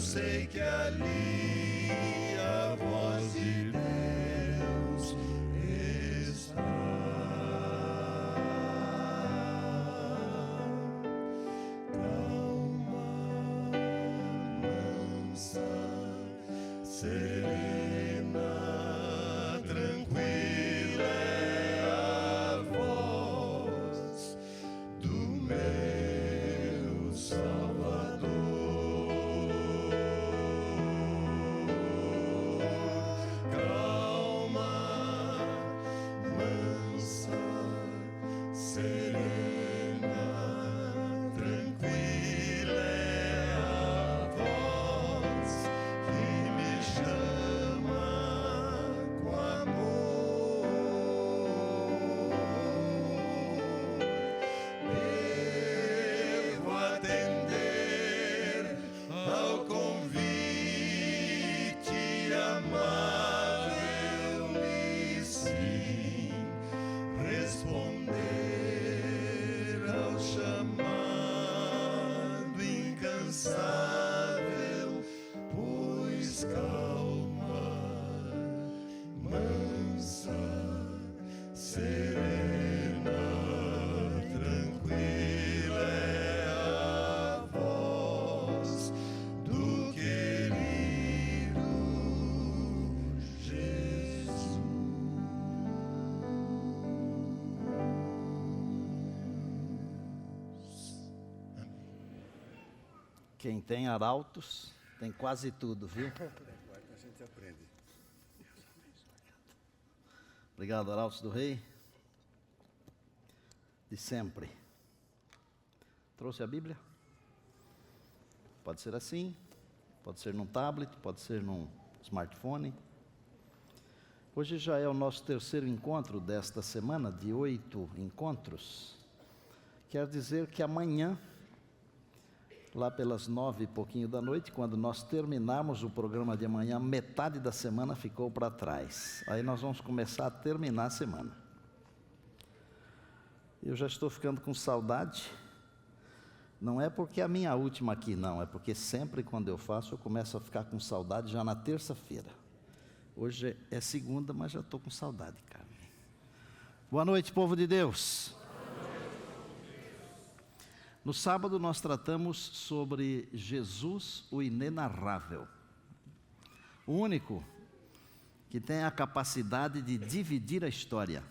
sei que ali a voz de Deus está. Serena, tranquila é a voz do meu Salvador. Calma, mansa, serena, tranquila é a voz que me chama com amor. Devo atender ao convite amável e sim responder ao chamado incansável, pois calma, mansa, serena, tranquila é a voz do querido Jesus. Quem tem arautos tem quase tudo, viu? A gente aprende. Obrigado, arautos do rei. De sempre. Trouxe a Bíblia? Pode ser assim, pode ser num tablet, pode ser num smartphone. Hoje já é o nosso terceiro encontro desta semana, de 8 encontros. Quer dizer que amanhã, lá pelas 9 e pouquinho da noite, quando nós terminarmos o programa de amanhã, metade da semana ficou para trás. Aí nós vamos começar a terminar a semana. Eu já estou ficando com saudade. Não é porque é a minha última aqui, não. É porque sempre quando eu faço, eu começo a ficar com saudade já na terça-feira. Hoje é segunda, mas já estou com saudade, Carmen. Boa noite, povo de Deus. No sábado nós tratamos sobre Jesus, o inenarrável. O único que tem a capacidade de dividir a história.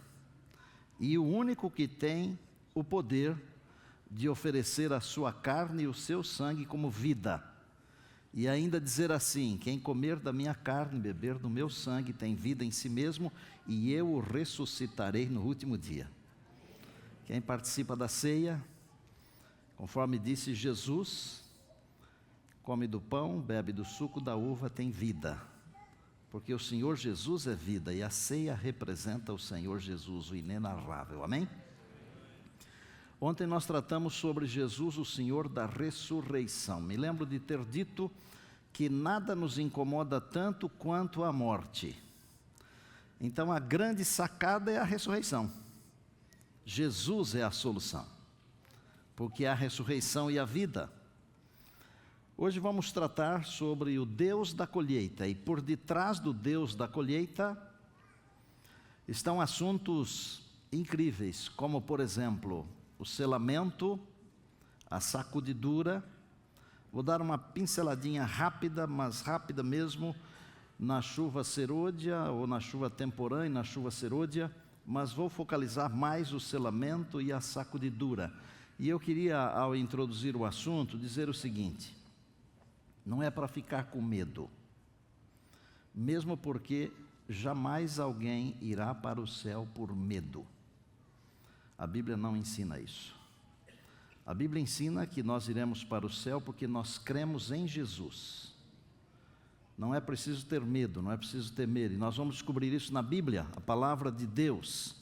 E o único que tem o poder de oferecer a sua carne e o seu sangue como vida. E ainda dizer assim: quem comer da minha carne e beber do meu sangue tem vida em si mesmo, e eu o ressuscitarei no último dia. Quem participa da ceia, conforme disse Jesus, come do pão, bebe do suco da uva, tem vida. Porque o Senhor Jesus é vida e a ceia representa o Senhor Jesus, o inenarrável. Amém? Ontem nós tratamos sobre Jesus, o Senhor da ressurreição. Me lembro de ter dito que nada nos incomoda tanto quanto a morte. Então a grande sacada é a ressurreição. Jesus é a solução, porque é a ressurreição e a vida. Hoje vamos tratar sobre o Deus da colheita, e por detrás do Deus da colheita estão assuntos incríveis, como por exemplo, o selamento, a sacudidura. Vou dar uma pinceladinha rápida, mas rápida mesmo, na chuva serôdia, ou na chuva temporã e na chuva serôdia, mas vou focalizar mais o selamento e a sacudidura. E eu queria, ao introduzir o assunto, dizer o seguinte: não é para ficar com medo, mesmo porque jamais alguém irá para o céu por medo. A Bíblia não ensina isso. A Bíblia ensina que nós iremos para o céu porque nós cremos em Jesus. Não é preciso ter medo, não é preciso temer, e nós vamos descobrir isso na Bíblia, a palavra de Deus.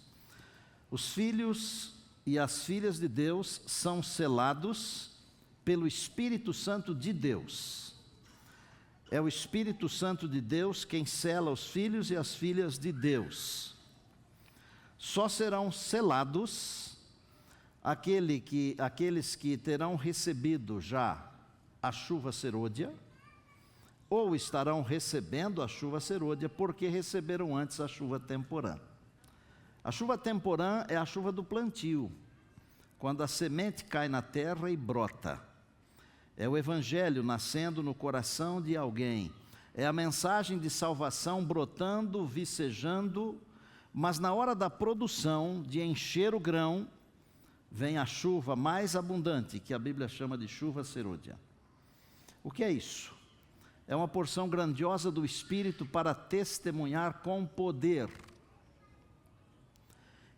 Os filhos e as filhas de Deus são selados pelo Espírito Santo de Deus. É o Espírito Santo de Deus quem sela os filhos e as filhas de Deus. Só serão selados aqueles que terão recebido já a chuva serôdia, ou estarão recebendo a chuva serôdia, porque receberam antes a chuva temporã. A chuva temporã é a chuva do plantio, quando a semente cai na terra e brota. É o evangelho nascendo no coração de alguém. É a mensagem de salvação brotando, vicejando, mas na hora da produção, de encher o grão, vem a chuva mais abundante, que a Bíblia chama de chuva serôdia. O que é isso? É uma porção grandiosa do Espírito para testemunhar com poder.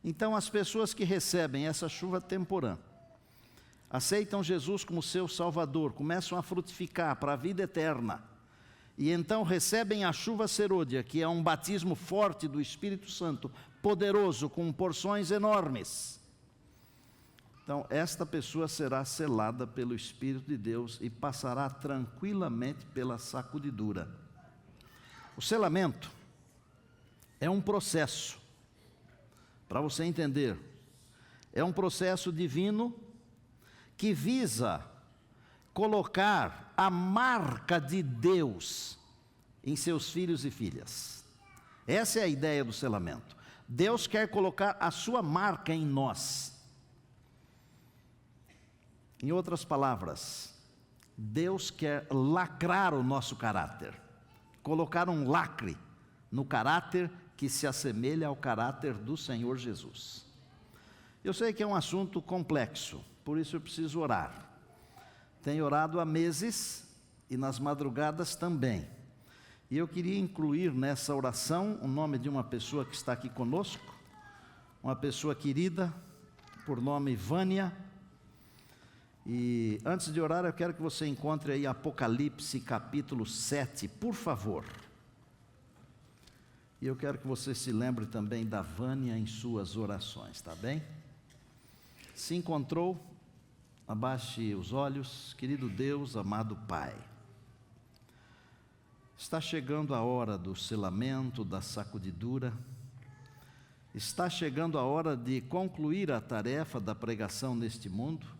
Então, as pessoas que recebem essa chuva temporã, aceitam Jesus como seu Salvador, começam a frutificar para a vida eterna, e então recebem a chuva serôdia, que é um batismo forte do Espírito Santo, poderoso, com porções enormes. Então, esta pessoa será selada pelo Espírito de Deus e passará tranquilamente pela sacudidura. O selamento é um processo, para você entender, é um processo divino que visa colocar a marca de Deus em seus filhos e filhas. Essa é a ideia do selamento. Deus quer colocar a sua marca em nós. Em outras palavras, Deus quer lacrar o nosso caráter, colocar um lacre no caráter que se assemelha ao caráter do Senhor Jesus. Eu sei que é um assunto complexo, por isso eu preciso orar. Tenho orado há meses e nas madrugadas também. E eu queria incluir nessa oração o nome de uma pessoa que está aqui conosco, uma pessoa querida, por nome Vânia. E antes de orar, eu quero que você encontre aí Apocalipse capítulo 7, por favor. E eu quero que você se lembre também da Vânia em suas orações, tá bem? Se encontrou, abaixe os olhos, querido Deus, amado Pai. Está chegando a hora do selamento, da sacudidura. Está chegando a hora de concluir a tarefa da pregação neste mundo.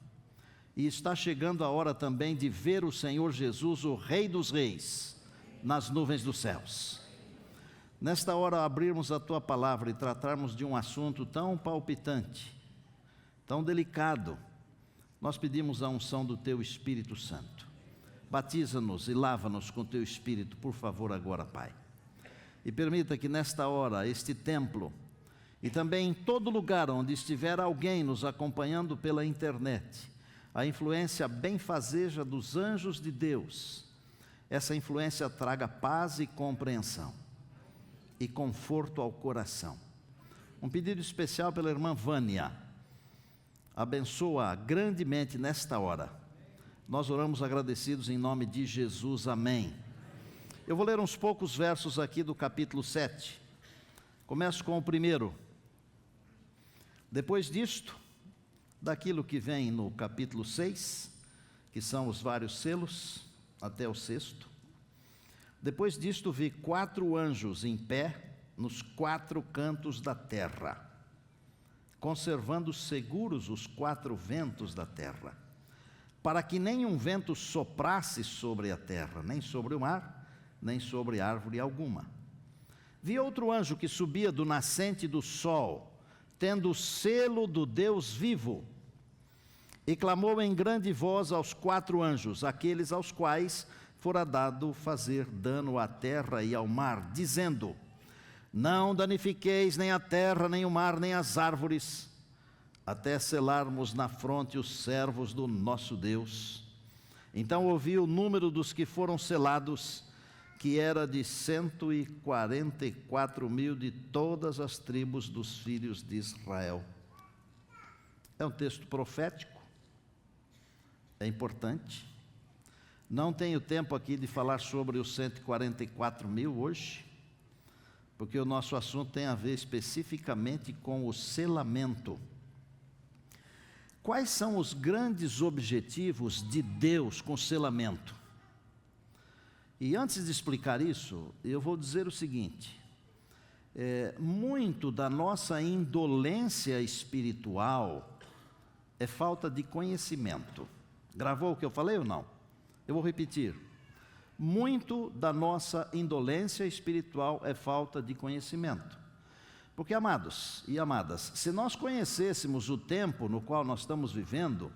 E está chegando a hora também de ver o Senhor Jesus, o Rei dos Reis, nas nuvens dos céus. Nesta hora, abrirmos a Tua palavra e tratarmos de um assunto tão palpitante, tão delicado, nós pedimos a unção do Teu Espírito Santo. Batiza-nos e lava-nos com Teu Espírito, por favor, agora, Pai. E permita que nesta hora, este templo, e também em todo lugar onde estiver alguém nos acompanhando pela internet, a influência benfazeja dos anjos de Deus, essa influência traga paz e compreensão, e conforto ao coração. Um pedido especial pela irmã Vânia. Abençoa grandemente nesta hora. Nós oramos agradecidos em nome de Jesus, amém. Eu vou ler uns poucos versos aqui do capítulo 7. Começo com o primeiro. Depois disto, daquilo que vem no capítulo 6, que são os vários selos, até o 6º. Depois disto vi 4 anjos em pé nos 4 cantos da terra, conservando seguros os 4 ventos da terra, para que nenhum vento soprasse sobre a terra, nem sobre o mar, nem sobre árvore alguma. Vi outro anjo que subia do nascente do sol, tendo o selo do Deus vivo, e clamou em grande voz aos 4 anjos, aqueles aos quais fora dado fazer dano à terra e ao mar, dizendo: não danifiqueis nem a terra, nem o mar, nem as árvores, até selarmos na fronte os servos do nosso Deus. Então ouvi o número dos que foram selados, que era de 144.000 de todas as tribos dos filhos de Israel. É um texto profético, é importante. Não tenho tempo aqui de falar sobre os 144.000 hoje, porque o nosso assunto tem a ver especificamente com o selamento. Quais são os grandes objetivos de Deus com o selamento? E antes de explicar isso, eu vou dizer o seguinte: muito da nossa indolência espiritual é falta de conhecimento. Gravou o que eu falei ou não? Eu vou repetir. Muito da nossa indolência espiritual é falta de conhecimento. Porque, amados e amadas, se nós conhecêssemos o tempo no qual nós estamos vivendo,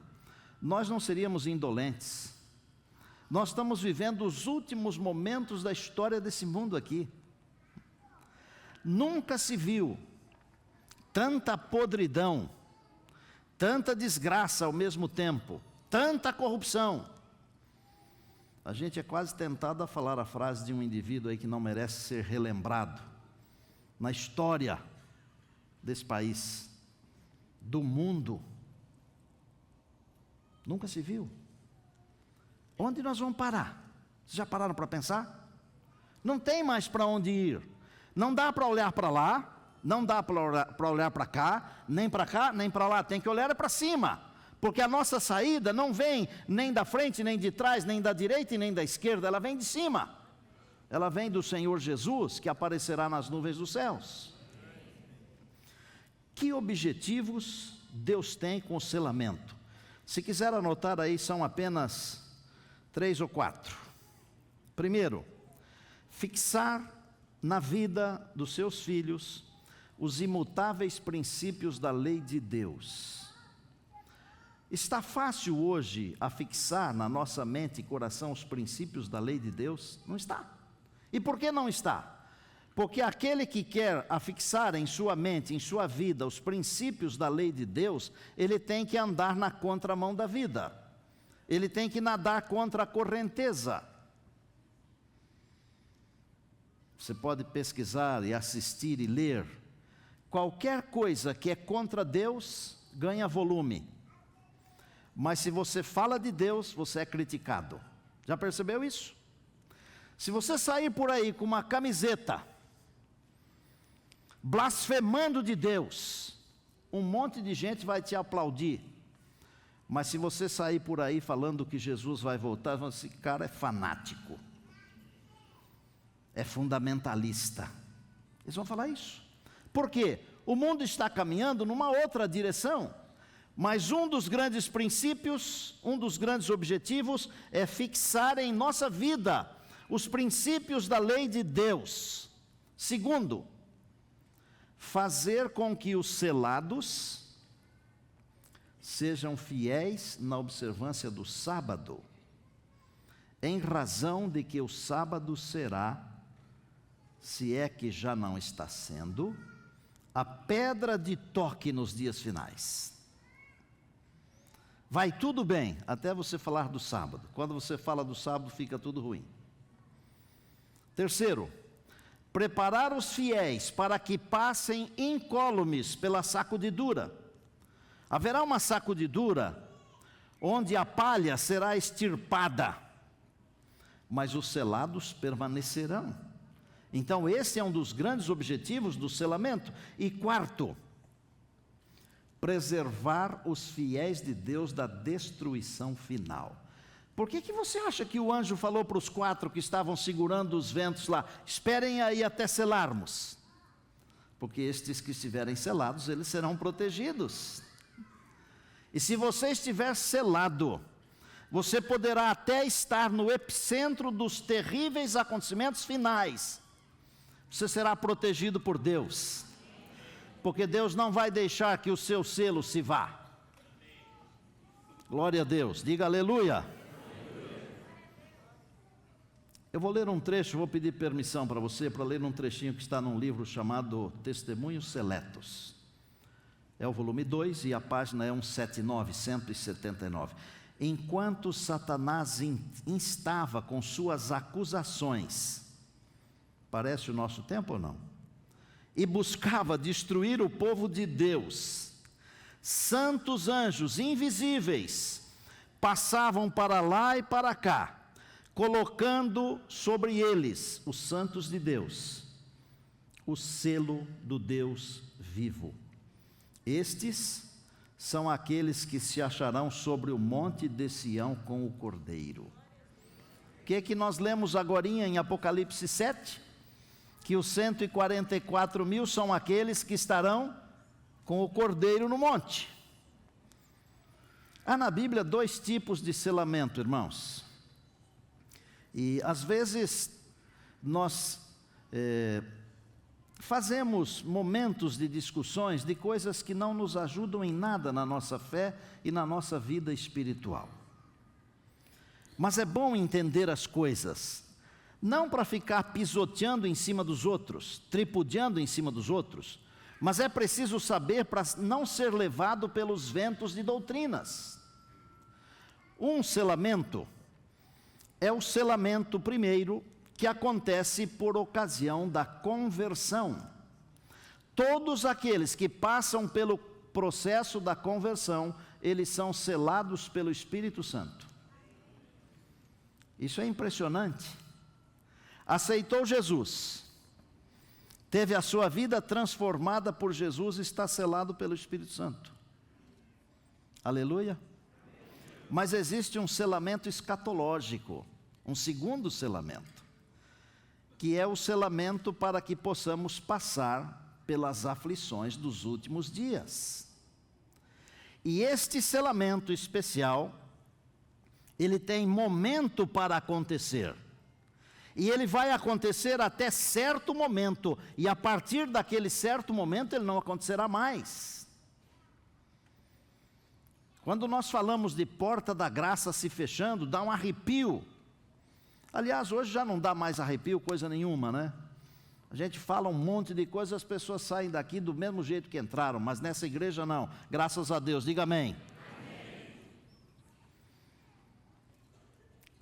nós não seríamos indolentes. Nós estamos vivendo os últimos momentos da história desse mundo aqui. Nunca se viu tanta podridão, tanta desgraça ao mesmo tempo, tanta corrupção. A gente é quase tentado a falar a frase de um indivíduo aí que não merece ser relembrado na história desse país, do mundo. Nunca se viu. Onde nós vamos parar? Vocês já pararam para pensar? Não tem mais para onde ir. Não dá para olhar para lá, não dá para olhar para cá, nem para lá. Tem que olhar para cima. Porque a nossa saída não vem nem da frente, nem de trás, nem da direita e nem da esquerda, ela vem de cima. Ela vem do Senhor Jesus, que aparecerá nas nuvens dos céus. Que objetivos Deus tem com o selamento? Se quiser anotar aí, são apenas 3 ou 4. Primeiro, fixar na vida dos seus filhos os imutáveis princípios da lei de Deus. Está fácil hoje a fixar na nossa mente e coração os princípios da lei de Deus? Não está. E por que não está? Porque aquele que quer afixar em sua mente, em sua vida, os princípios da lei de Deus, ele tem que andar na contramão da vida. Ele tem que nadar contra a correnteza. Você pode pesquisar e assistir e ler. Qualquer coisa que é contra Deus, ganha volume. Mas se você fala de Deus, você é criticado. Já percebeu isso? Se você sair por aí com uma camiseta, blasfemando de Deus, um monte de gente vai te aplaudir. Mas se você sair por aí falando que Jesus vai voltar, esse cara é fanático, é fundamentalista. Eles vão falar isso. Por quê? O mundo está caminhando numa outra direção. Mas um dos grandes princípios, um dos grandes objetivos é fixar em nossa vida os princípios da lei de Deus. Segundo, fazer com que os selados sejam fiéis na observância do sábado, em razão de que o sábado será, se é que já não está sendo, a pedra de toque nos dias finais. Vai tudo bem, até você falar do sábado. Quando você fala do sábado, fica tudo ruim. Terceiro, preparar os fiéis para que passem incólumes pela sacudidura. Haverá uma sacudidura onde a palha será extirpada, mas os selados permanecerão. Então esse é um dos grandes objetivos do selamento. E quarto, preservar os fiéis de Deus da destruição final. Por que você acha que o anjo falou para os 4 que estavam segurando os ventos lá, esperem aí até selarmos? Porque estes que estiverem selados, eles serão protegidos. E se você estiver selado, você poderá até estar no epicentro dos terríveis acontecimentos finais. Você será protegido por Deus. Porque Deus não vai deixar que o seu selo se vá. Glória a Deus, diga aleluia. Eu vou ler um trecho, vou pedir permissão para você, para ler um trechinho que está num livro chamado Testemunhos Seletos. É o volume 2 e a página é 179. Enquanto Satanás instava com suas acusações, parece o nosso tempo ou não? E buscava destruir o povo de Deus, santos anjos invisíveis passavam para lá e para cá, colocando sobre eles, os santos de Deus, o selo do Deus vivo. Estes são aqueles que se acharão sobre o monte de Sião com o Cordeiro. O que nós lemos agorinha em Apocalipse 7? Que os 144 mil são aqueles que estarão com o Cordeiro no monte. Há na Bíblia 2 tipos de selamento, irmãos. E às vezes nós fazemos momentos de discussões de coisas que não nos ajudam em nada na nossa fé e na nossa vida espiritual. Mas é bom entender as coisas, não para ficar pisoteando em cima dos outros, tripudiando em cima dos outros, mas é preciso saber para não ser levado pelos ventos de doutrinas. Um selamento é o selamento primeiro que acontece por ocasião da conversão. Todos aqueles que passam pelo processo da conversão, eles são selados pelo Espírito Santo. Isso é impressionante. Aceitou Jesus, teve a sua vida transformada por Jesus e está selado pelo Espírito Santo. Aleluia. Mas existe um selamento escatológico, um segundo selamento, que é o selamento para que possamos passar pelas aflições dos últimos dias. E este selamento especial, ele tem momento para acontecer. E ele vai acontecer até certo momento, e a partir daquele certo momento ele não acontecerá mais. Quando nós falamos de porta da graça se fechando, dá um arrepio. Aliás, hoje já não dá mais arrepio, coisa nenhuma, né? A gente fala um monte de coisas, as pessoas saem daqui do mesmo jeito que entraram, mas nessa igreja não, graças a Deus, diga amém.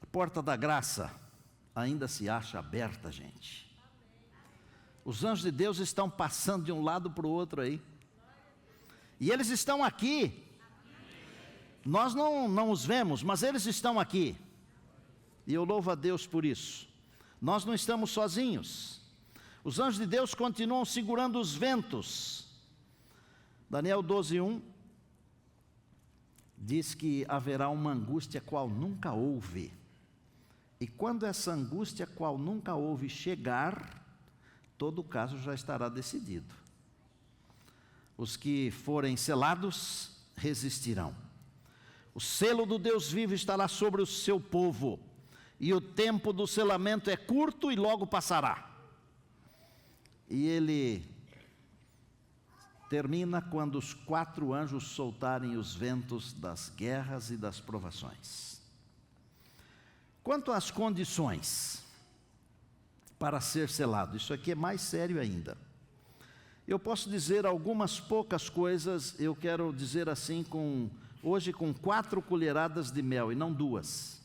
A porta da graça ainda se acha aberta, gente. Os anjos de Deus estão passando de um lado para o outro aí, e eles estão aqui. Nós não os vemos, mas eles estão aqui, e eu louvo a Deus por isso. Nós não estamos sozinhos. Os anjos de Deus continuam segurando os ventos. Daniel 12:1 diz que haverá uma angústia qual nunca houve. E quando essa angústia qual nunca houve chegar, todo o caso já estará decidido. Os que forem selados resistirão. O selo do Deus vivo estará sobre o seu povo, e o tempo do selamento é curto e logo passará. E ele termina quando os 4 anjos soltarem os ventos das guerras e das provações. Quanto às condições para ser selado, isso aqui é mais sério ainda. Eu posso dizer algumas poucas coisas, eu quero dizer assim hoje com 4 colheradas de mel e não 2.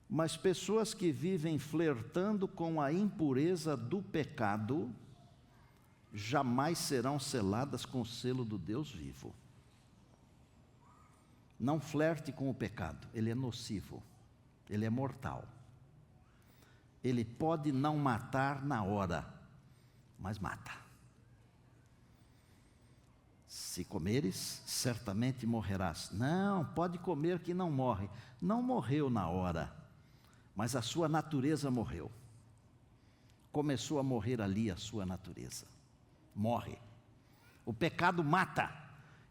Mas pessoas que vivem flertando com a impureza do pecado, jamais serão seladas com o selo do Deus vivo. Não flerte com o pecado, ele é nocivo, ele é mortal. Ele pode não matar na hora, mas mata. Se comeres, certamente morrerás. Não, pode comer que não morre. Não morreu na hora, mas a sua natureza morreu. Começou a morrer ali a sua natureza. Morre. O pecado mata.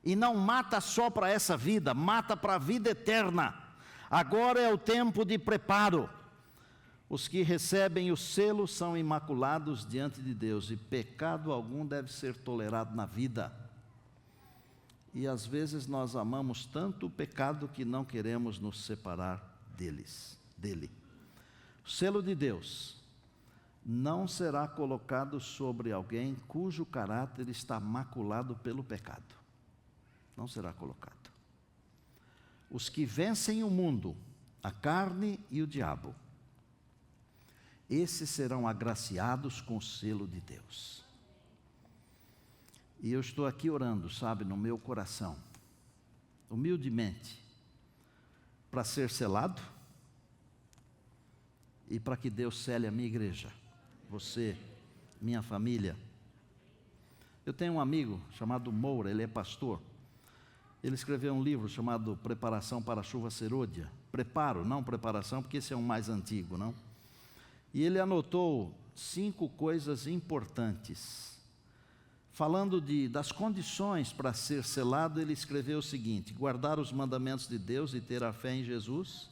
E não mata só para essa vida, mata para a vida eterna. Agora é o tempo de preparo. Os que recebem o selo são imaculados diante de Deus, e pecado algum deve ser tolerado na vida. E às vezes nós amamos tanto o pecado que não queremos nos separar dele. O selo de Deus não será colocado sobre alguém cujo caráter está maculado pelo pecado. Não será colocado. Os que vencem o mundo, a carne e o diabo, esses serão agraciados com o selo de Deus. E eu estou aqui orando, sabe, no meu coração, humildemente, para ser selado e para que Deus sele a minha igreja, você, minha família. Eu tenho um amigo chamado Moura, ele é pastor. Ele escreveu um livro chamado Preparação para a Chuva Serôdia. Preparo, não preparação, porque esse é um mais antigo, não? E ele anotou 5 coisas importantes. Falando das condições para ser selado, ele escreveu o seguinte: guardar os mandamentos de Deus e ter a fé em Jesus,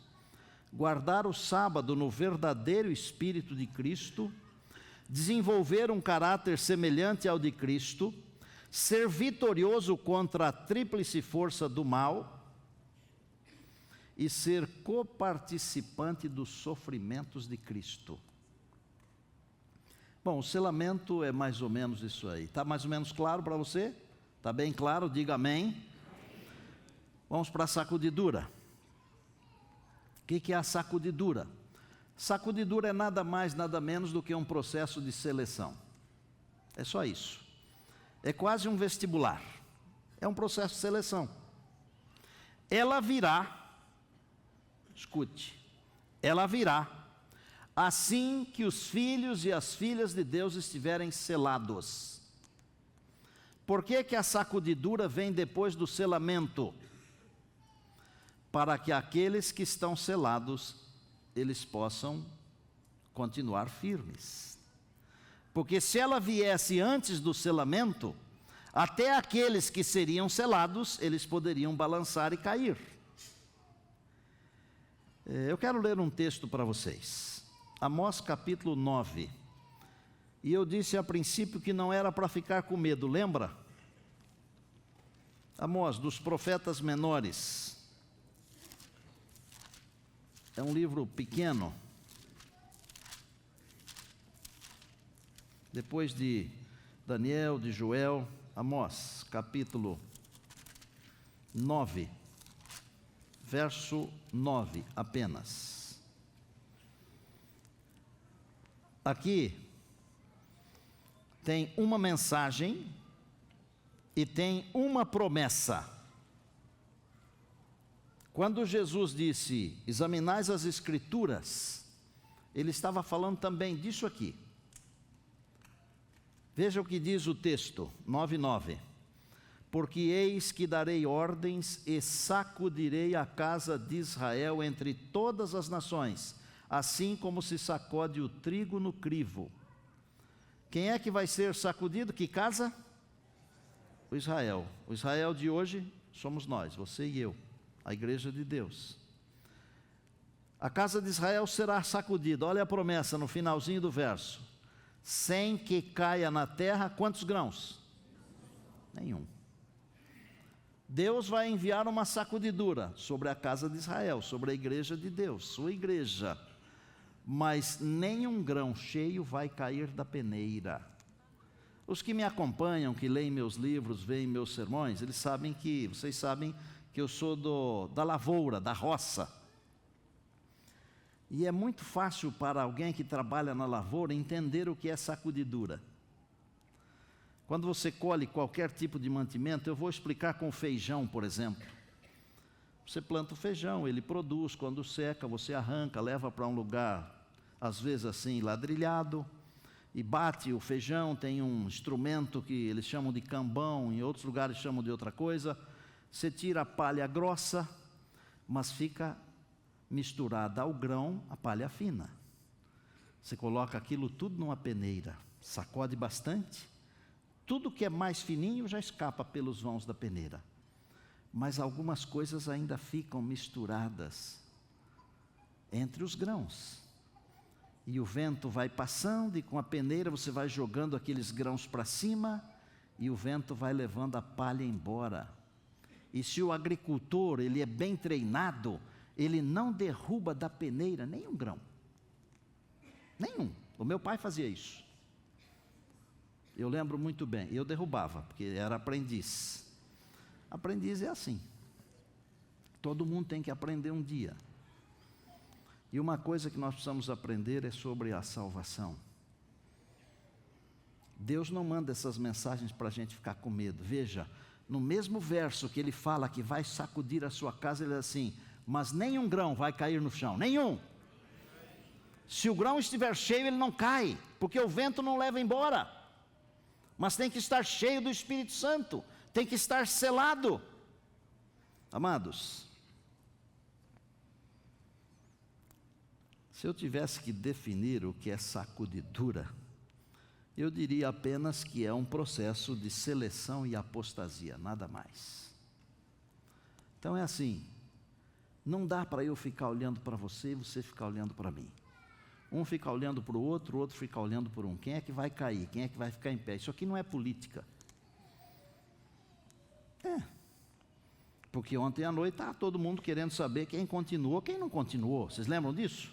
guardar o sábado no verdadeiro espírito de Cristo, desenvolver um caráter semelhante ao de Cristo, ser vitorioso contra a tríplice força do mal e ser coparticipante dos sofrimentos de Cristo. Bom, o selamento é mais ou menos isso aí. Está mais ou menos claro para você? Está bem claro? Diga amém. Vamos para a sacudidura. O que é a sacudidura? Sacudidura é nada mais, nada menos do que um processo de seleção. É só isso. É quase um vestibular. É um processo de seleção. Ela virá, escute, ela virá assim que os filhos e as filhas de Deus estiverem selados. Por que a sacudidura vem depois do selamento? Para que aqueles que estão selados, eles possam continuar firmes. Porque se ela viesse antes do selamento, até aqueles que seriam selados, eles poderiam balançar e cair. Eu quero ler um texto para vocês. Amós capítulo 9. E eu disse a princípio que não era para ficar com medo, lembra? Amós, dos profetas menores. É um livro pequeno. Depois de Daniel, de Joel, Amós, capítulo 9, verso 9 apenas. Aqui tem uma mensagem e tem uma promessa. Quando Jesus disse, examinais as Escrituras, ele estava falando também disso aqui. Veja o que diz o texto, 9:9. Porque eis que darei ordens e sacudirei a casa de Israel entre todas as nações, assim como se sacode o trigo no crivo. Quem é que vai ser sacudido? Que casa? O Israel. O Israel de hoje somos nós, você e eu, a igreja de Deus. A casa de Israel será sacudida. Olha a promessa no finalzinho do verso. Sem que caia na terra, quantos grãos? Nenhum. Deus vai enviar uma sacudidura sobre a casa de Israel, sobre a igreja de Deus, sua igreja. Mas nenhum grão cheio vai cair da peneira. Os que me acompanham, que leem meus livros, veem meus sermões, vocês sabem que eu sou da lavoura, da roça. E é muito fácil para alguém que trabalha na lavoura entender o que é sacudidura. Quando você colhe qualquer tipo de mantimento, eu vou explicar com feijão, por exemplo. Você planta o feijão, ele produz, quando seca, você arranca, leva para um lugar, às vezes assim, ladrilhado, e bate o feijão, tem um instrumento que eles chamam de cambão, em outros lugares chamam de outra coisa. Você tira a palha grossa, mas fica misturada ao grão a palha fina. Você coloca aquilo tudo numa peneira, sacode bastante, tudo que é mais fininho já escapa pelos vãos da peneira, mas algumas coisas ainda ficam misturadas entre os grãos, e o vento vai passando e com a peneira você vai jogando aqueles grãos para cima e o vento vai levando a palha embora. E se o agricultor ele é bem treinado, ele não derruba da peneira nenhum grão. Nenhum. O meu pai fazia isso. Eu lembro muito bem. Eu derrubava, porque era aprendiz. Aprendiz é assim. Todo mundo tem que aprender um dia. E uma coisa que nós precisamos aprender é sobre a salvação. Deus não manda essas mensagens para a gente ficar com medo. Veja, no mesmo verso que ele fala que vai sacudir a sua casa, ele diz assim, mas nenhum grão vai cair no chão, nenhum. Se o grão estiver cheio, ele não cai, porque o vento não leva embora. Mas tem que estar cheio do Espírito Santo, tem que estar selado. Amados, se eu tivesse que definir o que é sacudidura, eu diria apenas que é um processo de seleção e apostasia, nada mais. Então é assim, Não dá para eu ficar olhando para você e você ficar olhando para mim. Um fica olhando para o outro fica olhando por um. Quem é que vai cair? Quem é que vai ficar em pé? Isso aqui não é política. Porque ontem à noite estava todo mundo querendo saber quem continuou, quem não continuou. Vocês lembram disso?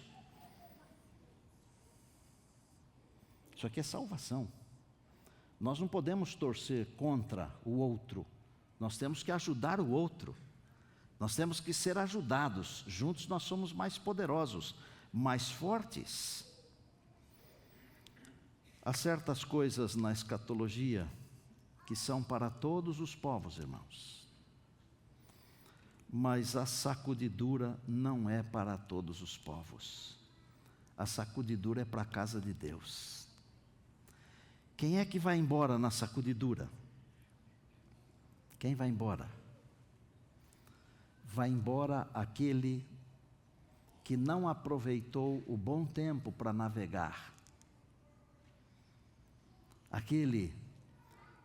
Isso aqui é salvação. Nós não podemos torcer contra o outro. Nós temos que ajudar o outro. Nós temos que ser ajudados. Juntos nós somos mais poderosos, mais fortes. Há certas coisas na escatologia que são para todos os povos, irmãos. Mas a sacudidura não é para todos os povos. A sacudidura é para a casa de Deus. Quem é que vai embora na sacudidura? Quem vai embora? Vai embora aquele que não aproveitou o bom tempo para navegar. Aquele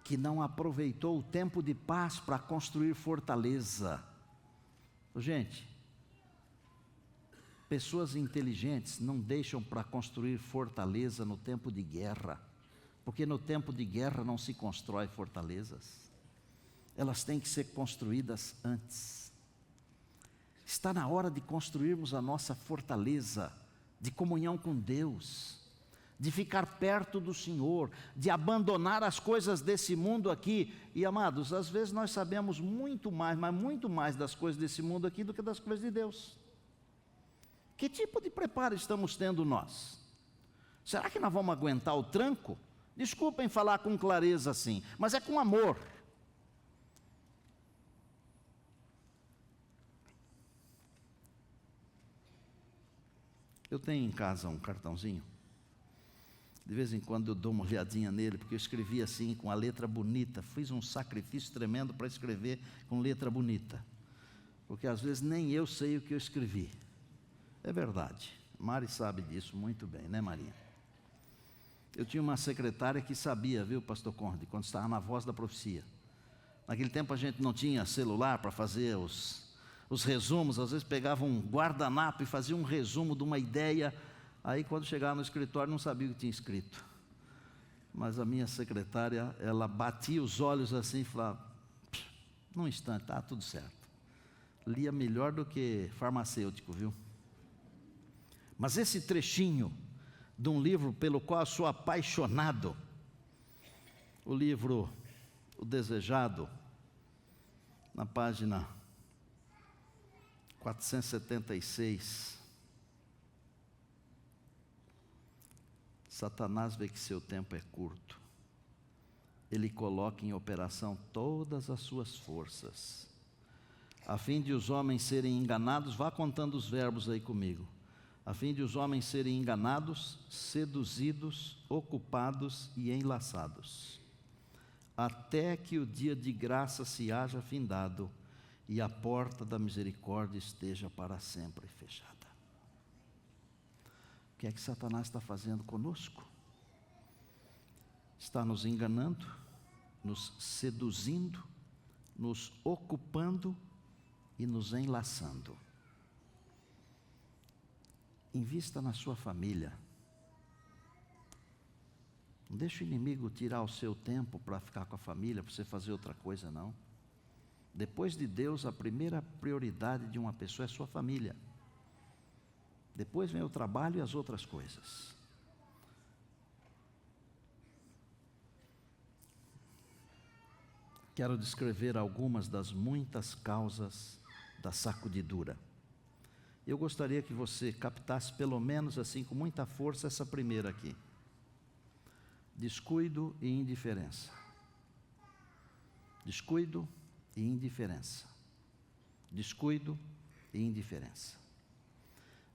que não aproveitou o tempo de paz para construir fortaleza. Gente, pessoas inteligentes não deixam para construir fortaleza no tempo de guerra, porque no tempo de guerra não se constrói fortalezas. Elas têm que ser construídas antes. Está na hora de construirmos a nossa fortaleza de comunhão com Deus, de ficar perto do Senhor, de abandonar as coisas desse mundo aqui. E amados, às vezes nós sabemos muito mais, mas muito mais das coisas desse mundo aqui do que das coisas de Deus. Que tipo de preparo estamos tendo nós? Será que nós vamos aguentar o tranco? Desculpem falar com clareza assim, mas é com amor. Eu tenho em casa um cartãozinho. De vez em quando eu dou uma olhadinha nele, porque eu escrevi assim, com a letra bonita. Fiz um sacrifício tremendo para escrever com letra bonita. Porque às vezes nem eu sei o que eu escrevi. É verdade. Mari sabe disso muito bem, né, Maria? Eu tinha uma secretária que sabia, viu, pastor Conde, quando estava na Voz da Profecia. Naquele tempo a gente não tinha celular para fazer os resumos, às vezes pegava um guardanapo e fazia um resumo de uma ideia, aí quando chegava no escritório não sabia o que tinha escrito. Mas a minha secretária, ela batia os olhos assim e falava, num instante, está tudo certo. Lia melhor do que farmacêutico, viu? Mas esse trechinho de um livro pelo qual eu sou apaixonado, o livro O Desejado, na página 476, Satanás vê que seu tempo é curto, ele coloca em operação todas as suas forças, a fim de os homens serem enganados. Vá contando os verbos aí comigo. A fim de os homens serem enganados, seduzidos, ocupados e enlaçados, até que o dia de graça se haja findado e a porta da misericórdia esteja para sempre fechada. O que é que Satanás está fazendo conosco? Está nos enganando, nos seduzindo, nos ocupando e nos enlaçando. Invista na sua família. Não deixe o inimigo tirar o seu tempo para ficar com a família, para você fazer outra coisa, não. Depois de Deus, a primeira prioridade de uma pessoa é sua família. Depois vem o trabalho e as outras coisas. Quero descrever algumas das muitas causas da sacudidura. Eu gostaria que você captasse pelo menos assim com muita força essa primeira aqui. Descuido e indiferença. Descuido e indiferença. Descuido e indiferença.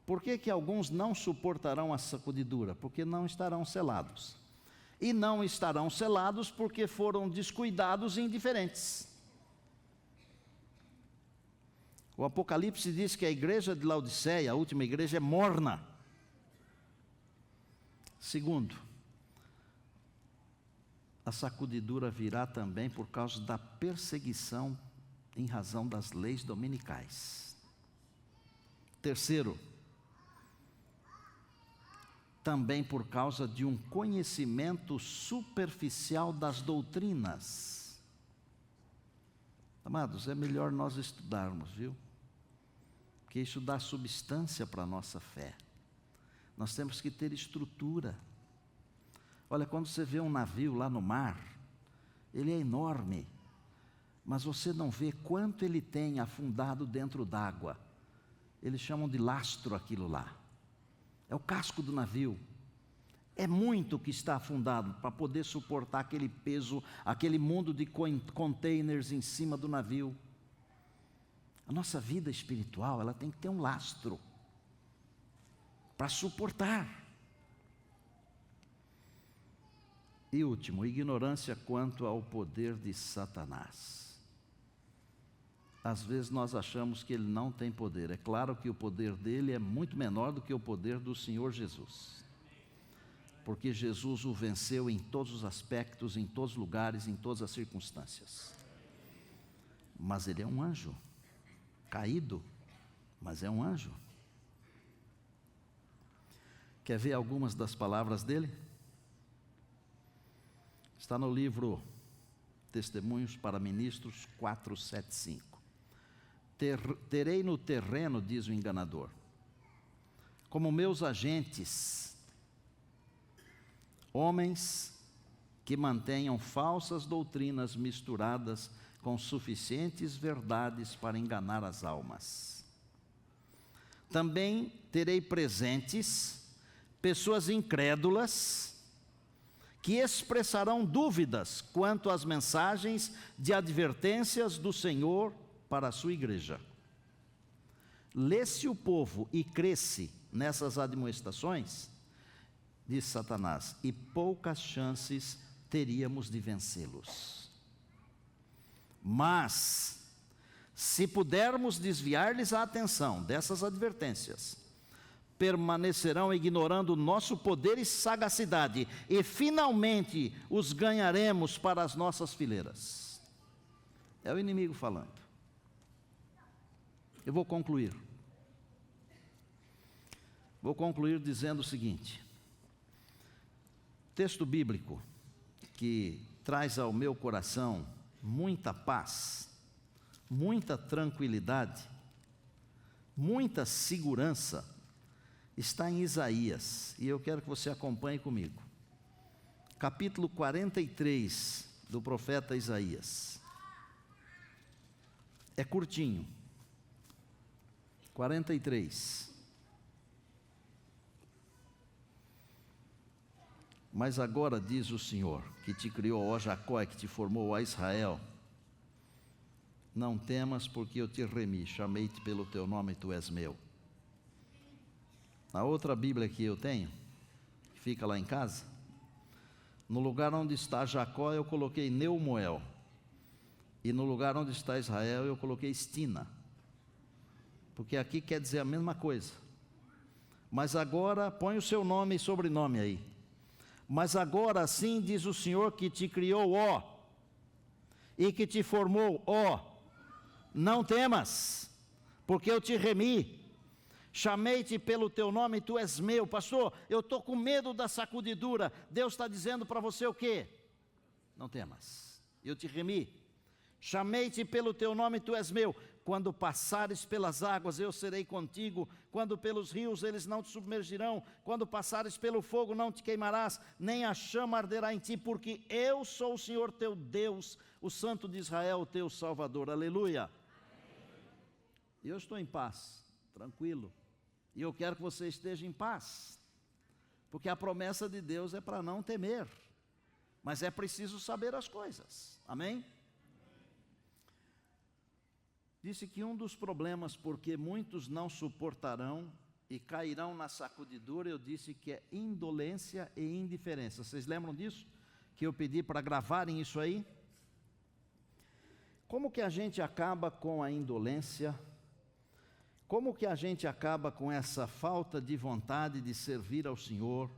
Por que que alguns não suportarão a sacudidura? Porque não estarão selados. E não estarão selados porque foram descuidados e indiferentes. O Apocalipse diz que a igreja de Laodiceia, a última igreja, é morna. Segundo, a sacudidura virá também por causa da perseguição em razão das leis dominicais. Terceiro, também por causa de um conhecimento superficial das doutrinas. Amados, é melhor nós estudarmos, viu? Porque isso dá substância para a nossa fé. Nós temos que ter estrutura. Olha, quando você vê um navio lá no mar, ele é enorme, mas você não vê quanto ele tem afundado dentro d'água. Eles chamam de lastro aquilo lá. É o casco do navio. É muito que está afundado para poder suportar aquele peso, aquele mundo de containers em cima do navio. A nossa vida espiritual, ela tem que ter um lastro para suportar. E último, ignorância quanto ao poder de Satanás. Às vezes nós achamos que ele não tem poder. É claro que o poder dele é muito menor do que o poder do Senhor Jesus. Porque Jesus o venceu em todos os aspectos, em todos os lugares, em todas as circunstâncias. Mas ele é um anjo, caído, mas é um anjo. Quer ver algumas das palavras dele? Está no livro Testemunhos para Ministros 4:7-5. Terei no terreno, diz o enganador, como meus agentes, homens que mantenham falsas doutrinas misturadas com suficientes verdades para enganar as almas. Também terei presentes pessoas incrédulas que expressarão dúvidas quanto às mensagens de advertências do Senhor para a sua igreja. Lê-se o povo e cresce nessas admoestações, diz Satanás, e poucas chances teríamos de vencê-los. Mas, se pudermos desviar-lhes a atenção dessas advertências, permanecerão ignorando o nosso poder e sagacidade, e finalmente os ganharemos para as nossas fileiras. É o inimigo falando. Eu vou concluir. Vou concluir dizendo o seguinte: texto bíblico que traz ao meu coração muita paz, muita tranquilidade, muita segurança, está em Isaías, e eu quero que você acompanhe comigo. Capítulo 43 do profeta Isaías. É curtinho. 43. Mas agora diz o Senhor, que te criou, ó Jacó, e que te formou, ó Israel, não temas, porque eu te remi, chamei-te pelo teu nome, tu és meu. Na outra Bíblia que eu tenho, que fica lá em casa, no lugar onde está Jacó eu coloquei Neumoel, e no lugar onde está Israel eu coloquei Estina, porque aqui quer dizer a mesma coisa. Mas agora, põe o seu nome e sobrenome aí. Mas agora assim diz o Senhor que te criou, ó, e que te formou, ó, não temas, porque eu te remi, chamei-te pelo teu nome, tu és meu. Pastor, eu estou com medo da sacudidura. Deus está dizendo para você o quê? Não temas, eu te remi, chamei-te pelo teu nome, tu és meu. Quando passares pelas águas, eu serei contigo. Quando pelos rios, eles não te submergirão. Quando passares pelo fogo, não te queimarás, nem a chama arderá em ti, porque eu sou o Senhor teu Deus, o Santo de Israel, o teu Salvador. Aleluia. E eu estou em paz, tranquilo. E eu quero que você esteja em paz, porque a promessa de Deus é para não temer, mas é preciso saber as coisas. Amém? Disse que um dos problemas porque muitos não suportarão e cairão na sacudidura, eu disse que é indolência e indiferença. Vocês lembram disso? Que eu pedi para gravarem isso aí? Como que a gente acaba com a indolência? Como que a gente acaba com essa falta de vontade de servir ao Senhor?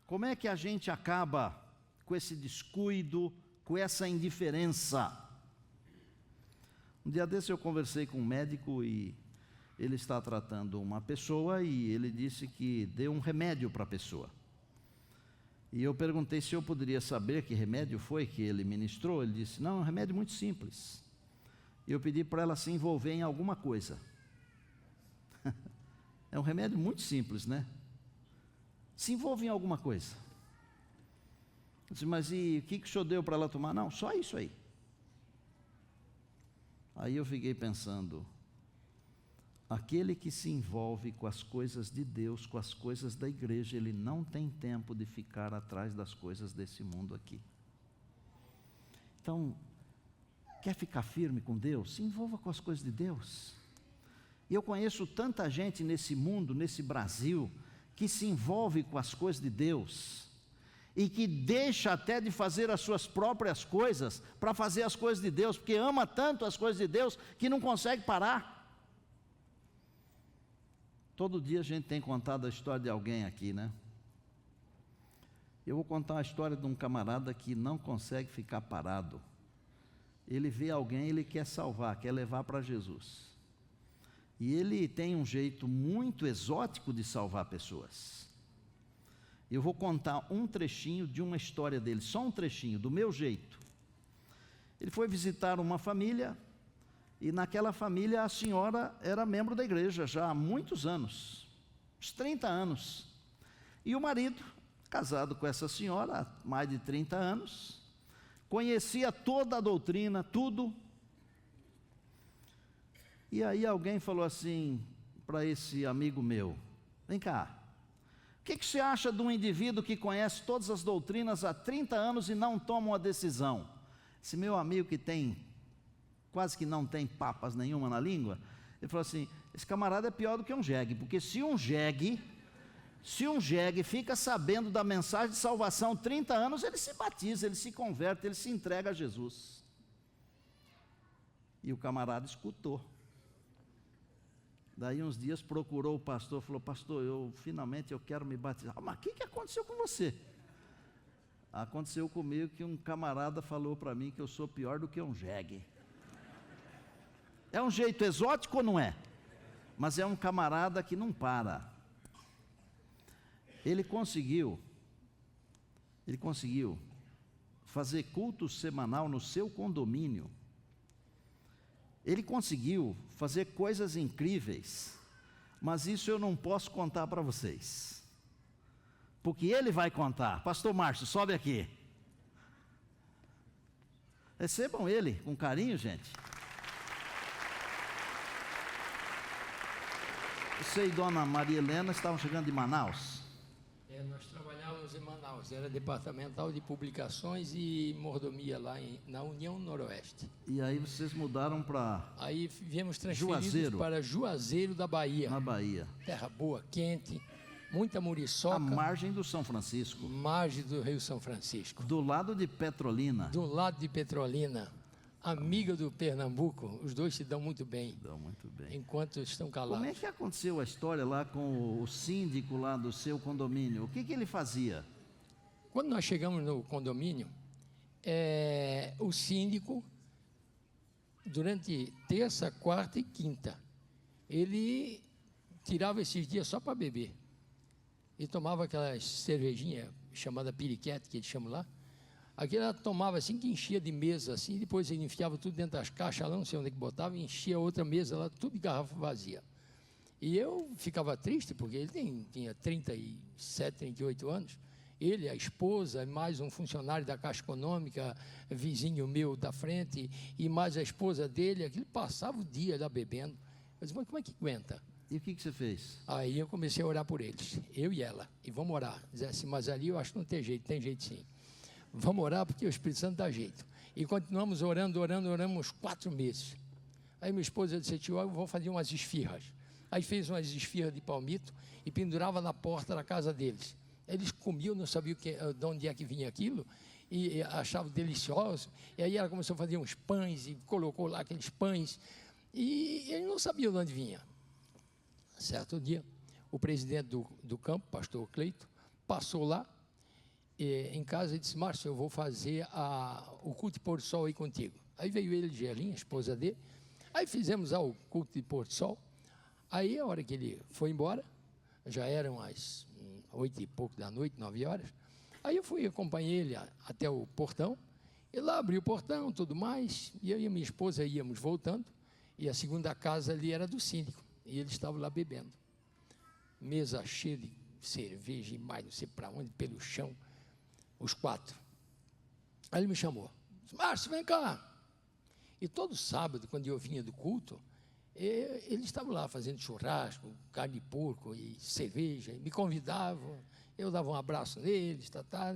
Como é que a gente acaba com esse descuido, com essa indiferença? Um dia desse eu conversei com um médico e ele está tratando uma pessoa e ele disse que deu um remédio para a pessoa. E eu perguntei se eu poderia saber que remédio foi que ele ministrou. Ele disse, não, é um remédio muito simples. E eu pedi para ela se envolver em alguma coisa. É um remédio muito simples, né? Se envolve em alguma coisa. Eu disse, mas e o que o senhor deu para ela tomar? Não, só isso aí. Aí eu fiquei pensando, aquele que se envolve com as coisas de Deus, com as coisas da igreja, ele não tem tempo de ficar atrás das coisas desse mundo aqui. Então, quer ficar firme com Deus? Se envolva com as coisas de Deus. E eu conheço tanta gente nesse mundo, nesse Brasil, que se envolve com as coisas de Deus e que deixa até de fazer as suas próprias coisas para fazer as coisas de Deus, porque ama tanto as coisas de Deus que não consegue parar. Todo dia a gente tem contado a história de alguém aqui, né? Eu vou contar a história de um camarada que não consegue ficar parado. Ele vê alguém, ele quer salvar, quer levar para Jesus. E ele tem um jeito muito exótico de salvar pessoas. Eu vou contar um trechinho de uma história dele, só um trechinho, do meu jeito. Ele foi visitar uma família, e naquela família a senhora era membro da igreja já há muitos anos, uns 30 anos. E o marido, casado com essa senhora há mais de 30 anos, conhecia toda a doutrina, tudo. E aí alguém falou assim para esse amigo meu, vem cá, o que você acha de um indivíduo que conhece todas as doutrinas há 30 anos e não toma uma decisão? Esse meu amigo que tem, quase que não tem papas nenhuma na língua, ele falou assim, esse camarada é pior do que um jegue, porque se um jegue fica sabendo da mensagem de salvação 30 anos, ele se batiza, ele se converte, ele se entrega a Jesus. E o camarada escutou. Daí uns dias procurou o pastor, falou, pastor, finalmente eu quero me batizar. Mas o que aconteceu com você? Aconteceu comigo que um camarada falou para mim que eu sou pior do que um jegue. É um jeito exótico ou não é? Mas é um camarada que não para. Ele conseguiu fazer culto semanal no seu condomínio. Ele conseguiu fazer coisas incríveis, mas isso eu não posso contar para vocês, porque ele vai contar. Pastor Márcio, sobe aqui. Recebam ele com carinho, gente. Você e Dona Maria Helena estavam chegando de Manaus? Nós trabalhávamos em Manaus, era departamental de publicações e mordomia lá na União Noroeste. E aí vocês mudaram para... Aí viemos transferidos Juazeiro. para Juazeiro da Bahia. Na Bahia. Terra boa, quente, muita muriçoca. À margem do São Francisco. Margem do Rio São Francisco. Do lado de Petrolina. Do lado de Petrolina. Amiga do Pernambuco, os dois se dão muito bem. Dão muito bem. Enquanto estão calados. Como é que aconteceu a história lá com o síndico lá do seu condomínio? O que ele fazia? Quando nós chegamos no condomínio, o síndico, durante terça, quarta e quinta, ele tirava esses dias só para beber. E tomava aquelas cervejinhas, chamada piriquete, que eles chamam lá. Aquilo ela tomava assim, que enchia de mesa, assim, depois ele enfiava tudo dentro das caixas, lá não sei onde é que botava, e enchia outra mesa lá, tudo de garrafa vazia. E eu ficava triste, porque ele tinha 37, 38 anos, ele, a esposa, mais um funcionário da Caixa Econômica, vizinho meu da frente, e mais a esposa dele, aquilo passava o dia lá bebendo. Eu disse, mas como é que aguenta? E o que você fez? Aí eu comecei a orar por eles, eu e ela, e vamos orar. Dizia assim, mas ali eu acho que não tem jeito sim. Vamos orar porque o Espírito Santo dá jeito. E continuamos oramos 4 meses. Aí minha esposa disse, tio, eu vou fazer umas esfirras. Aí fez umas esfirras de palmito e pendurava na porta da casa deles. Eles comiam, não sabiam de onde é que vinha aquilo, e achavam delicioso. E aí ela começou a fazer uns pães e colocou lá aqueles pães. E ele não sabia de onde vinha. Certo dia, o presidente do campo, pastor Cleito, passou lá, em casa e disse, Márcio, eu vou fazer o culto de pôr do sol aí contigo. Aí veio ele, Gerlinha, a esposa dele, aí fizemos o culto de pôr do sol, Aí, a hora que ele foi embora, já eram as 8 e pouco da noite, 9 horas. Aí eu fui, acompanhei ele até o portão. E lá abri o portão, tudo mais. E eu e minha esposa íamos voltando. E a segunda casa ali era do síndico. E ele estava lá bebendo. Mesa cheia de cerveja e mais não sei para onde, pelo chão. Os 4. Aí ele me chamou. Disse, Márcio, vem cá. E todo sábado, quando eu vinha do culto, eles estavam lá fazendo churrasco, carne de porco e cerveja. E me convidavam. Eu dava um abraço neles.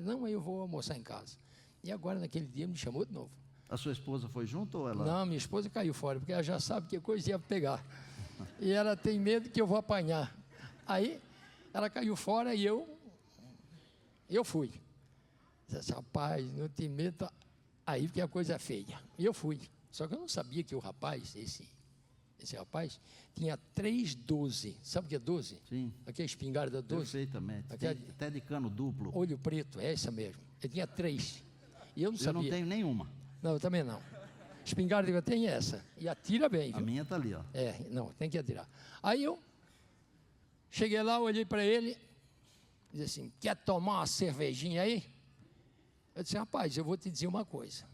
Não, eu vou almoçar em casa. E agora, naquele dia, me chamou de novo. A sua esposa foi junto ou ela? Não, minha esposa caiu fora, porque ela já sabe que coisa ia pegar. E ela tem medo que eu vou apanhar. Aí, ela caiu fora e eu fui. Disse, rapaz, não tem medo. Aí que a coisa é feia. E eu fui. Só que eu não sabia que o rapaz, esse rapaz, tinha 3 12. Sabe o que é 12? Sim. Aqui é espingarda 12. Perfeitamente. Aquela- Até de cano duplo. Olho preto, é essa mesmo. Ele tinha 3. E eu não Eu sabia. não tenho nenhuma. Não, eu também não. Espingarda que eu tenho é essa. E atira bem, A viu? minha está ali, ó. Não, tem que atirar. Aí eu cheguei lá, olhei para ele, disse assim, quer tomar uma cervejinha aí? Eu disse, rapaz, eu vou te dizer uma coisa.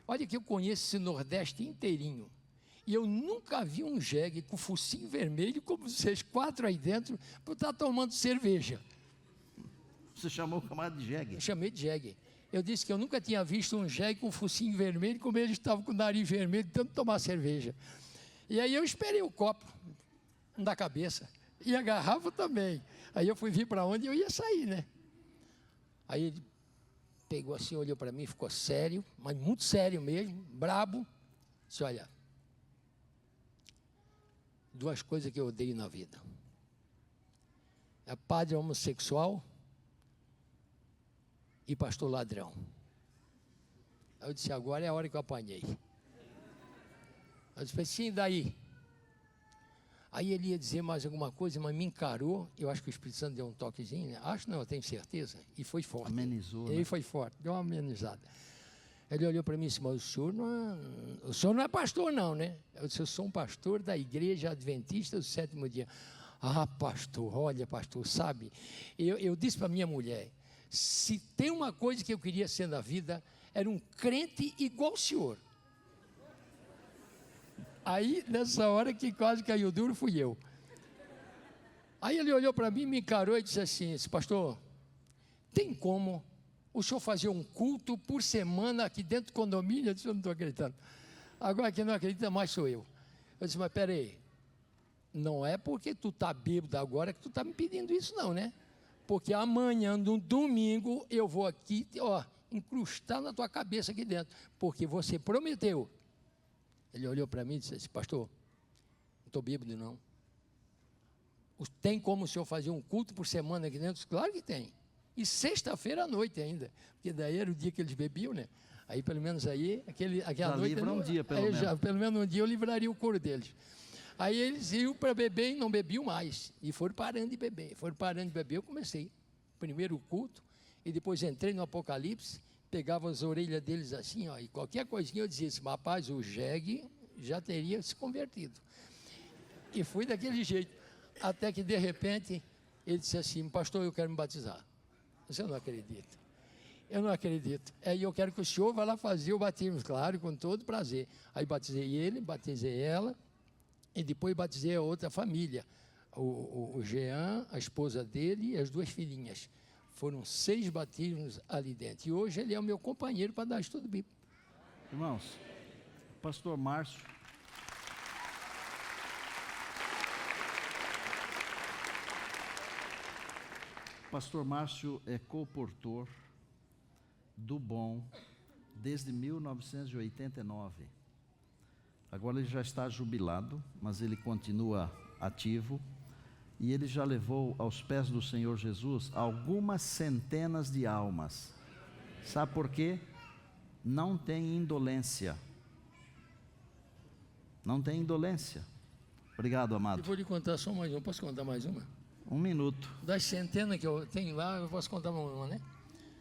Olha que eu conheço esse Nordeste inteirinho. E eu nunca vi um jegue com focinho vermelho, como vocês 4 aí dentro, por estar tomando cerveja. Você chamou o camarada de jegue. Eu chamei de jegue. Eu disse que eu nunca tinha visto um jegue com focinho vermelho, como ele estava com o nariz vermelho, de tanto tomar cerveja. E aí eu esperei o copo da cabeça, e a garrafa também. Aí eu fui vir para onde eu ia sair, né? Aí ele pegou assim, olhou para mim, ficou sério, mas muito sério mesmo, brabo. Disse, olha, 2 coisas que eu odeio na vida. É padre homossexual e pastor ladrão. Aí eu disse, agora é a hora que eu apanhei. Eu disse, sim, daí? Aí ele ia dizer mais alguma coisa, mas me encarou. Eu acho que o Espírito Santo deu um toquezinho, né? Acho não, eu tenho certeza. E foi forte. Amenizou, Ele né? foi forte, deu uma amenizada. Ele olhou para mim e disse, mas o senhor não é pastor não, né? Eu disse, eu sou um pastor da Igreja Adventista do 7º dia. Ah, pastor, olha, pastor, sabe? Eu disse para minha mulher, se tem uma coisa que eu queria ser na vida, era um crente igual o senhor. Aí, nessa hora que quase caiu duro, fui eu. Aí ele olhou para mim, me encarou e disse assim, pastor, tem como o senhor fazer um culto por semana aqui dentro do condomínio? Eu disse, eu não estou acreditando. Agora quem não acredita mais sou eu. Eu disse, mas peraí, não é porque tu está bêbado agora que tu está me pedindo isso não, né? Porque amanhã, no domingo, eu vou aqui, ó, incrustar na tua cabeça aqui dentro, porque você prometeu. Ele olhou para mim e disse assim, pastor, não estou bêbado não. Tem como o senhor fazer um culto por semana aqui dentro? Claro que tem. E sexta-feira à noite ainda, porque daí era o dia que eles bebiam, né? Aí pelo menos aí, aquela Já noite... livra um dia, pelo menos. Pelo menos um dia eu livraria o couro deles. Aí eles iam para beber e não bebiam mais. E foram parando de beber. Eu comecei. Primeiro o culto, e depois entrei no Apocalipse, pegava as orelhas deles assim, ó, e qualquer coisinha eu dizia assim, rapaz, o jegue já teria se convertido. E fui daquele jeito. Até que, de repente, ele disse assim, pastor, eu quero me batizar. Você não acredita. Eu não acredito. E eu quero que o senhor vá lá fazer o batismo, claro, com todo prazer. Aí batizei ele, batizei ela, e depois batizei a outra família. O Jean, a esposa dele e as 2 filhinhas. Foram 6 batismos ali dentro. E hoje ele é o meu companheiro para dar estudo bíblico. Irmãos, pastor Márcio. Pastor Márcio é comportor do Bom desde 1989. Agora ele já está jubilado, mas ele continua ativo. E ele já levou aos pés do Senhor Jesus algumas centenas de almas. Sabe por quê? Não tem indolência. Não tem indolência. Obrigado, amado. Eu vou lhe contar só mais uma. Posso contar mais uma? 1 minuto. Das centenas que eu tenho lá, eu posso contar uma, né?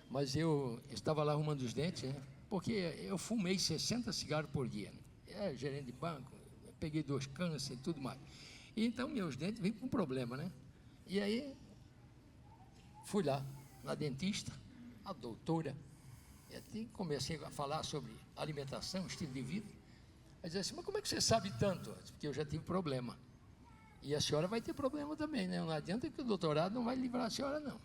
Mas eu estava lá arrumando os dentes, né? Porque eu fumei 60 cigarros por dia. Né? Gerente de banco, peguei 2 câncer e tudo mais. E então meus dentes vêm com problema, né? E aí, fui lá, na dentista, a doutora, e comecei a falar sobre alimentação, estilo de vida. Aí dizia assim, mas como é que você sabe tanto? Porque eu já tive problema. E a senhora vai ter problema também, né? Não adianta que o doutorado não vai livrar a senhora, não.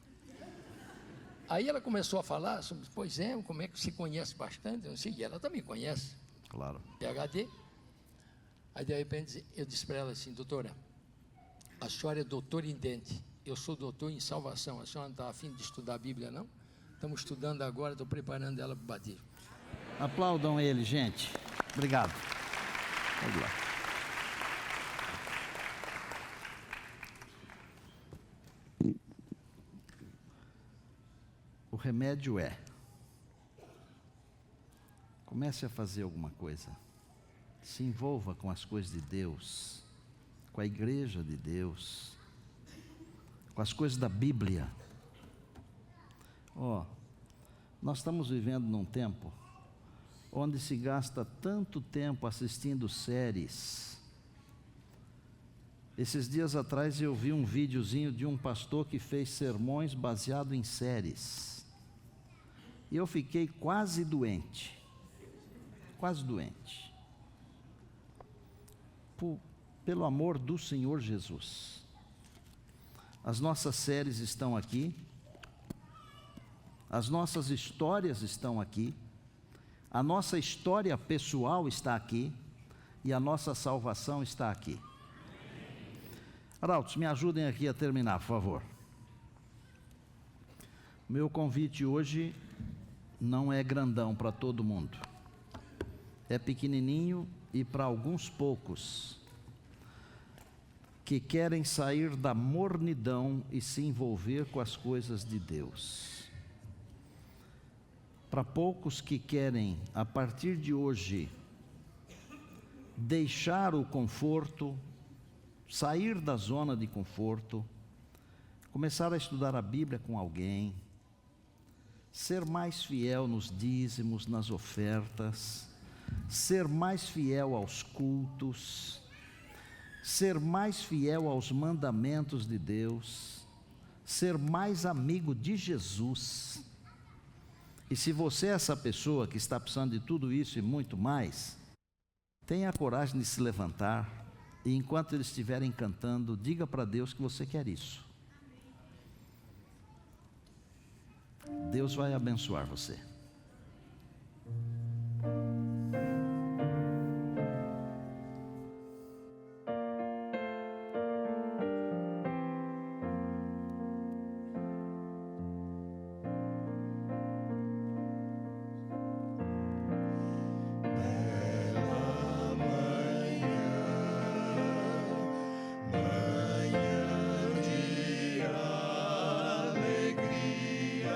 Aí ela começou a falar sobre, pois é, como é que se conhece bastante, eu não sei, e ela também conhece. Claro. PhD. Aí de repente eu disse para ela assim, doutora, a senhora é doutora em dente, eu sou doutor em salvação, a senhora não está afim de estudar a Bíblia, não? Estamos estudando agora, estou preparando ela para o batismo. Aplaudam ele, gente. Obrigado. Vamos lá. O remédio é: comece a fazer alguma coisa. Se envolva com as coisas de Deus, com a igreja de Deus, com as coisas da Bíblia. Nós estamos vivendo num tempo onde se gasta tanto tempo assistindo séries. Esses dias atrás eu vi um videozinho de um pastor que fez sermões baseado em séries. E eu fiquei quase doente. Quase doente. Pelo amor do Senhor Jesus. As nossas séries estão aqui. As nossas histórias estão aqui. A nossa história pessoal está aqui. E a nossa salvação está aqui. Arautos, me ajudem aqui a terminar, por favor. Meu convite hoje não é grandão para todo mundo. É pequenininho e para alguns poucos que querem sair da mornidão e se envolver com as coisas de Deus. Para poucos que querem, a partir de hoje, deixar o conforto, sair da zona de conforto, começar a estudar a Bíblia com alguém, ser mais fiel nos dízimos, nas ofertas, ser mais fiel aos cultos, ser mais fiel aos mandamentos de Deus, ser mais amigo de Jesus. E se você é essa pessoa que está precisando de tudo isso e muito mais, tenha a coragem de se levantar e enquanto eles estiverem cantando, diga para Deus que você quer isso. Deus vai abençoar você. Alegria,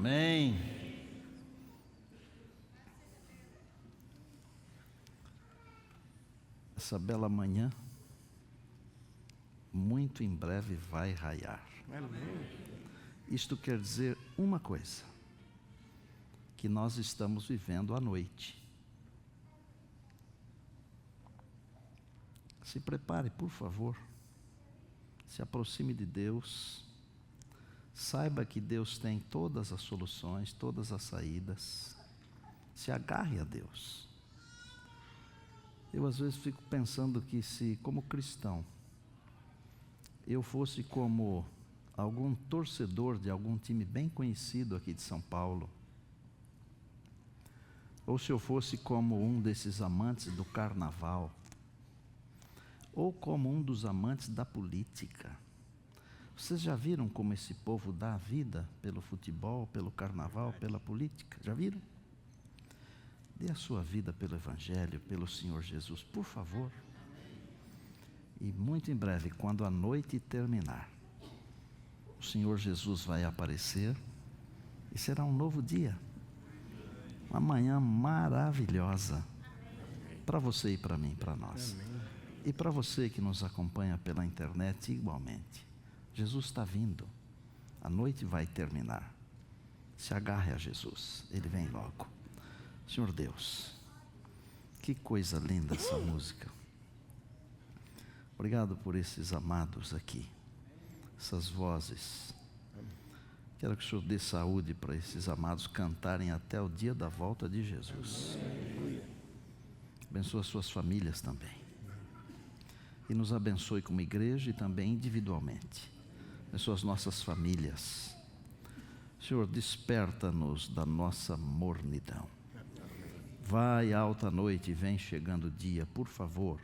Amém. Essa bela manhã, muito em breve vai raiar. Isto quer dizer uma coisa: que nós estamos vivendo a noite. Se prepare, por favor. Se aproxime de Deus. Saiba que Deus tem todas as soluções, todas as saídas. Se agarre a Deus. Eu às vezes fico pensando que se, como cristão, eu fosse como algum torcedor de algum time bem conhecido aqui de São Paulo, ou se eu fosse como um desses amantes do carnaval, ou como um dos amantes da política. Vocês já viram como esse povo dá a vida pelo futebol, pelo carnaval, pela política? Já viram? Dê a sua vida pelo Evangelho, pelo Senhor Jesus, por favor. E muito em breve, quando a noite terminar, o Senhor Jesus vai aparecer e será um novo dia. Uma manhã maravilhosa para você e para mim, para nós. E para você que nos acompanha pela internet igualmente. Jesus está vindo. A noite vai terminar. Se agarre a Jesus. Ele vem logo. Senhor Deus, que coisa linda essa música. Obrigado por esses amados aqui. Essas vozes. Quero que o Senhor dê saúde para esses amados cantarem até o dia da volta de Jesus. Abençoa suas famílias também. E nos abençoe como igreja e também individualmente. Abençoa as nossas famílias. Senhor, desperta-nos da nossa mornidão. Vai alta noite e vem chegando o dia, por favor.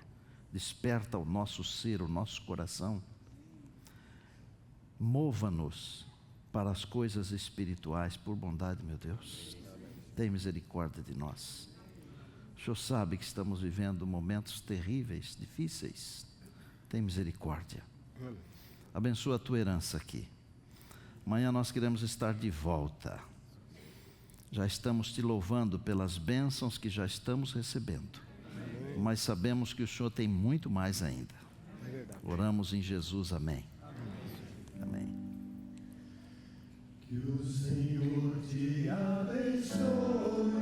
Desperta o nosso ser, o nosso coração. Mova-nos para as coisas espirituais, por bondade, meu Deus. Tem misericórdia de nós. O Senhor sabe que estamos vivendo momentos terríveis, difíceis. Tem misericórdia. Abençoa a tua herança aqui. Amanhã nós queremos estar de volta. Já estamos te louvando pelas bênçãos que já estamos recebendo. Mas sabemos que o Senhor tem muito mais ainda. Oramos em Jesus, amém. Amém. Que o Senhor te abençoe.